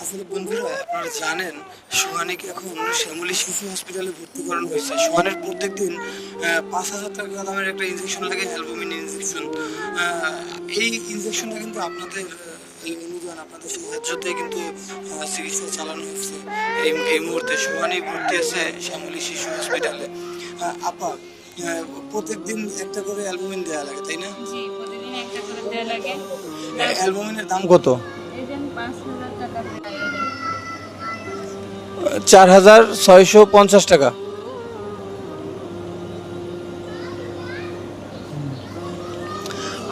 আসলে বন্ধুরা আপনারা জানেন সোহানীকে এখন শ্যামলী শিশু হসপিটালে ভর্তি করানো হয়েছে। সোহানের প্রত্যেকদিন 5,000 টাকা দামের একটা ইনজেকশন লাগে, অ্যালবুমিন ইনজেকশন। এই ইনজেকশনটা কিন্তু আপনাদের এই অনুদান, আপনাদের সাহায্যতে কিন্তু চিকিৎসা চালানো হচ্ছে। এই মুহূর্তে সোহানী ভর্তি আছে শ্যামলী শিশু হসপিটালে। আপা, প্রত্যেকদিন একটা করে অ্যালবুমিন দেওয়া লাগে তাই না? জি, প্রতিদিন একটা করে দেয়া লাগে। অ্যালবুমিনের দাম কত? এই যে 5,000 টাকা দেয়। 4,650 টাকা।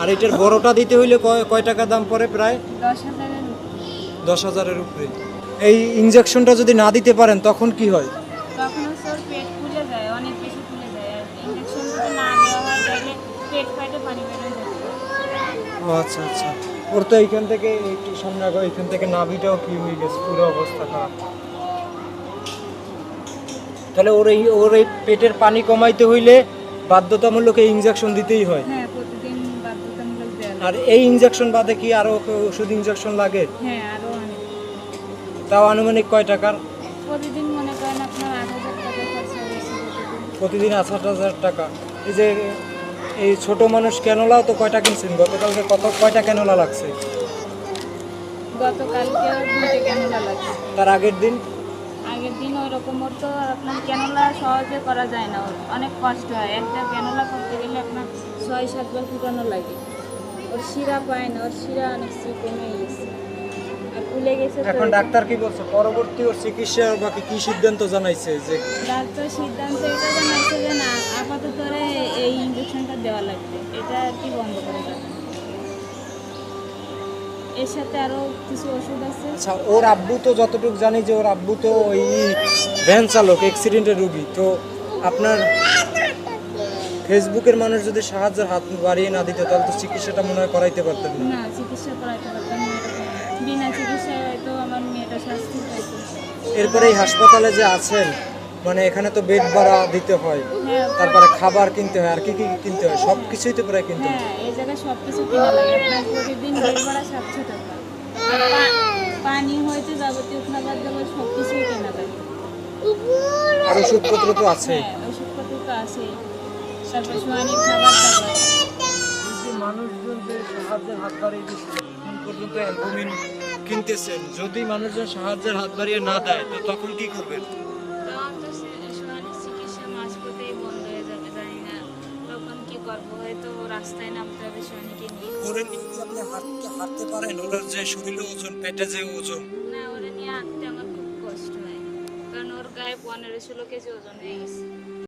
আর এটার বড়টা দিতে হইলে কয় টাকা দাম পড়ে? প্রায় 10,000-এর 10,000-এর উপরে। এই ইনজেকশনটা যদি না দিতে পারেন তখন কি হয়? তখন হচ্ছে ওর পেট ফুলে যায়, অনেক বেশি ফুলে যায়। আর ইনজেকশন যদি না দেওয়া হয় তাহলে পেট ফাটে পানি বেরোয় যায়। ও আচ্ছা আচ্ছা। ওর তো এইখান থেকে একটু সামনে আগে এইখান থেকে নাভিটাও কি হয়ে গেছে, পুরো অবস্থা খারাপ। তাহলে ওর এই পেটের পানি কমাইতে হইলে বাধ্যতামূলক এই ইনজেকশন দিতেই হয়। হ্যাঁ, প্রতিদিন বাধ্যতামূলক দেওয়া লাগে। আর এই ইনজেকশন বাদে কি আরো ওষুধ ইনজেকশন লাগে? হ্যাঁ, আরও অনেক। তাও আনুমানিক কয় টাকার? প্রতিদিন মনে করেন আপনার 8,000 টাকা খরচা হয়েছে প্রতিদিন 8,000 টাকা। এই যে এই ছোট মানুষ ক্যানোলাও তো কয়টা কিনছেন? গতকালকে কয়টা ক্যানোলা লাগছে? গতকালকেও 2টা ক্যানোলা লাগছে। তার আগের দিন? আগের দিন ওই রকম ওর তো আপনার ক্যানোলা সহজে করা যায় না, ওর অনেক কষ্ট হয়। একটা ক্যানোলা করতে গেলে আপনার 6-7 বার ফুটানো লাগে। ওর শিরা পায় না, ওর শিরা অনেক কমে গেছে আর ফুলে গেছে। তো এখন ডাক্তার কি বলছে? পরবর্তী ওর চিকিৎসা বাকি কি সিদ্ধান্ত জানাইছে? যে ডাক্তার সিদ্ধান্ত এটা জানাইছে যে না, আপাতত ওরে এই ইঞ্জেকশনটা দেওয়া লাগবে, এটা আর কি বন্ধ করে দেবে। এর সাথে আরও কিছু ওষুধ আছে। আচ্ছা, ওর আব্বু তো যতটুকু জানি যে ওর আব্বু তো ওই ভ্যান চালক, অ্যাক্সিডেন্টের রুগী। তো আপনার ফেসবুকের মানুষ যদি সাহায্যের হাত বাড়িয়ে না দিত তাহলে তো চিকিৎসাটা মনে হয় করাইতে পারতেন না। না, চিকিৎসা করাইতে পারতাম না। বিনা চিকিৎসায় হয়তো আমার মেয়েটা শাস্তি পাইতো। এরপরে এই হাসপাতালে যে আছেন, মানে এখানে তো বেড ভাড়া দিতে হয়, হ্যাঁ, তারপরে খাবার কিনতে হয়, আর কি কি কিনতে হয়? সব কিছুই তো প্রায় কিনতে হয়। হ্যাঁ, এই জায়গায় সব কিছু কেনা লাগে। আপনার প্রতিদিন বেড ভাড়া 700 টাকা। আর পানি হইতে যাবতীয় খাবার দাবার সব কিছুই কেনা লাগে। আর ওষুধপত্র তো আছে। হ্যাঁ, ওষুধপত্র তো আছেই। তারপর সোয়ানির খাবার দাবার। এই যে মানুষজন যে সাহায্যের হাত বাড়িয়ে দিচ্ছে, এখন পর্যন্ত অ্যালবুমিন কিনতেছেন, যদি মানুষজন সাহায্যের হাত বাড়িয়ে না দেয় তো তখন কি করবেন? তখন তো সোয়ানির চিকিৎসা মাঝপথেই বন্ধ হয়ে যাবে, জানি না তখন কি করবো। হয়তো রাস্তায় নামতে হবে সোয়ানিকে নিয়ে। ওরে নিয়ে কি আপনি হাঁটতে পারেন? ওর যে শরীরে ওজন, পেটে যে ওজন। না, ওরা নিয়ে হাঁটতে আমার খুব কষ্ট হয়, কারণ ওর গায়ে 15-16 কেজি ওজন হয়ে গেছে।